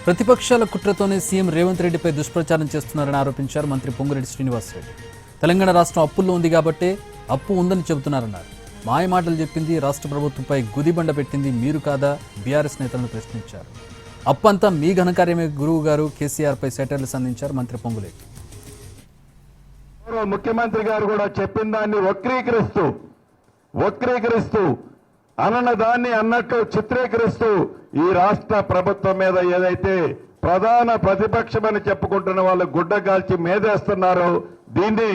ప్రతిపక్షాల కుట్రతోనే సీఎం రేవంత్ రెడ్డిపై దుష్ప్రచారం చేస్తున్నారని ఆరోపించారు మంత్రి పొంగులేటి శ్రీనివాసరెడ్డి. తెలంగాణ రాష్ట్రం అప్పుల్లో ఉంది కాబట్టే అప్పు ఉందని చెబుతున్నారన్నారు. మాయ మాటలు చెప్పింది రాష్ట్ర ప్రభుత్వంపై గుదిబండ పెట్టింది మీరు కాదా బీఆర్ఎస్ నేతలను ప్రశ్నించారు. అప్పు అంతా మీ ఘనకార్యమే గురువు గారు కేసీఆర్పై సెటర్లు సంధించారు మంత్రి పొంగులేటి. ముఖ్యమంత్రి గారు కూడా చెప్పిన దాన్ని వక్రీకరిస్తూ అన్నదాన్ని అన్నట్టు చిత్రీకరిస్తూ ఈ రాష్ట్ర ప్రభుత్వం మీద ఏదైతే ప్రధాన ప్రతిపక్షమని చెప్పుకుంటున్న వాళ్ళు గుడ్డగాల్చి మేదేస్తున్నారో దీన్ని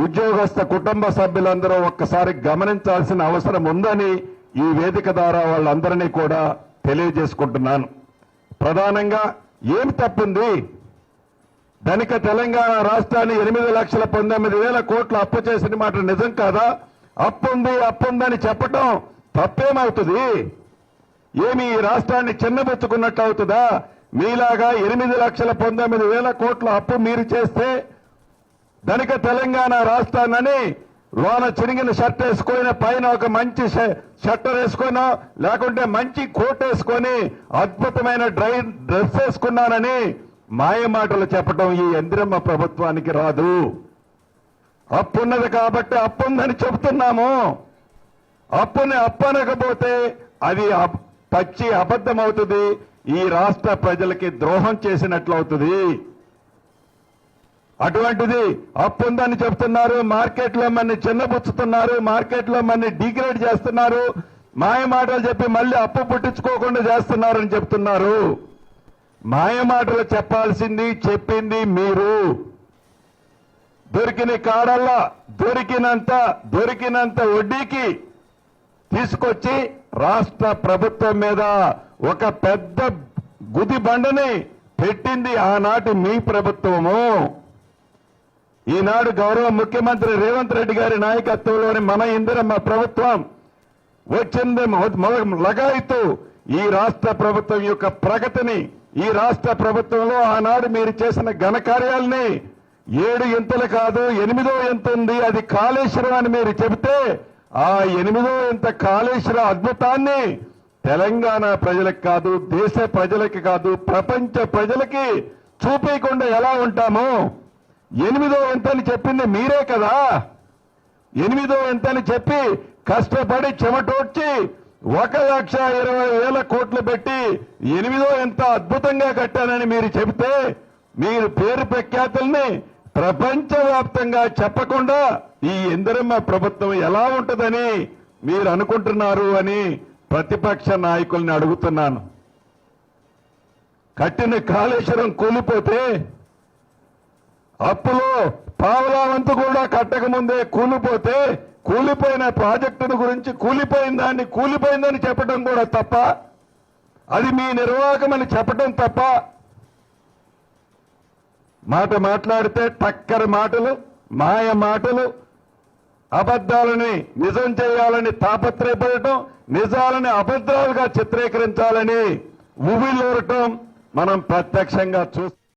ఉద్యోగస్థ కుటుంబ సభ్యులందరూ ఒక్కసారి గమనించాల్సిన అవసరం ఉందని ఈ వేదిక ద్వారా వాళ్ళందరినీ కూడా తెలియజేసుకుంటున్నాను. ప్రధానంగా ఏం తప్పుంది? ధనిక తెలంగాణ రాష్ట్రాన్ని 8,19,000 కోట్ల అప్పు చేసిన మాట నిజం కాదా? అప్పుందని చెప్పటం తప్పేమవుతుంది? ఏమి ఈ రాష్ట్రాన్ని చిన్నబెచ్చుకున్నట్టు అవుతుందా? మీలాగా 8,19,000 కోట్ల అప్పు మీరు చేస్తే ధనిక తెలంగాణ రాష్ట్రాన్ని లోన చిరిగిన షర్ట్ వేసుకొని పైన ఒక మంచి షట్టర్ వేసుకున్నా లేకుంటే మంచి కోట్ వేసుకొని అద్భుతమైన డ్రెస్ వేసుకున్నానని మాయ మాటలు చెప్పడం ఈ ఇందిరమ్మ ప్రభుత్వానికి రాదు. అప్పున్నది కాబట్టి అప్పుందని చెబుతున్నాము. అప్పుని అప్పనకపోతే అది పచ్చి అబద్ధం అవుతుంది. ఈ రాష్ట్ర ప్రజలకి ద్రోహం చేసినట్లు అవుతుంది. అటువంటిది అప్పుందని చెప్తున్నారు, మార్కెట్లో మన్ని చిన్నపుచ్చుతున్నారు, మార్కెట్లో మన్ని డిగ్రేడ్ చేస్తున్నారు, మాయ మాటలు చెప్పి మళ్ళీ అప్పు పుట్టించుకోకుండా చేస్తున్నారని చెప్తున్నారు. మాయ మాటలు చెప్పాల్సింది చెప్పింది మీరు. దొరికిన కాడల్లా దొరికినంత వడ్డీకి తీసుకొచ్చి రాష్ట్ర ప్రభుత్వం మీద ఒక పెద్ద గుది బండని పెట్టింది ఆనాటి మీ ప్రభుత్వము. ఈనాడు గౌరవ ముఖ్యమంత్రి రేవంత్ రెడ్డి గారి నాయకత్వంలోని మన ఇందిరమ్మ ప్రభుత్వం వచ్చింది లగాయితూ ఈ రాష్ట్ర ప్రభుత్వం యొక్క ప్రగతిని, ఈ రాష్ట్ర ప్రభుత్వంలో ఆనాడు మీరు చేసిన ఘనకార్యాలని 7 ఇంతలు కాదు 8వ ఇంత ఉంది, అది కాళేశ్వరం అని మీరు చెబితే ఆ 8వ ఇంత కాళేశ్వర అద్భుతాన్ని తెలంగాణ ప్రజలకు కాదు, దేశ ప్రజలకి కాదు, ప్రపంచ ప్రజలకి చూపించకుండా ఎలా ఉంటాము? 8వ ఇంతని చెప్పింది మీరే కదా. 8వ ఇంతని చెప్పి కష్టపడి చెమటోడ్చి 1,20,000 కోట్లు పెట్టి 8వ ఇంత అద్భుతంగా కట్టానని మీరు చెబితే మీరు పేరు ప్రఖ్యాతుల్ని ప్రపంచవ్యాప్తంగా చెప్పకుండా ఈ ఇందిరమ్మ ప్రభుత్వం ఎలా ఉంటుందని మీరు అనుకుంటున్నారు అని ప్రతిపక్ష నాయకుల్ని అడుగుతున్నాను. కట్టిన కాళేశ్వరం కూలిపోతే అప్పులో పావలా వంతు కూడా కట్టకముందే కూలిపోతే కూలిపోయిన ప్రాజెక్టును గురించి కూలిపోయిందని చెప్పడం కూడా తప్ప, అది మీ నిర్వాహకమని చెప్పడం తప్ప, మాట్లాడితే టక్కరి మాటలు, మాయ మాటలు, అబద్ధాలని నిజం చేయాలని తాపత్రయపడటం, నిజాలని అబద్ధాలుగా చిత్రీకరించాలని ఉవ్విళ్ళూరటం మనం ప్రత్యక్షంగా చూస్తాం.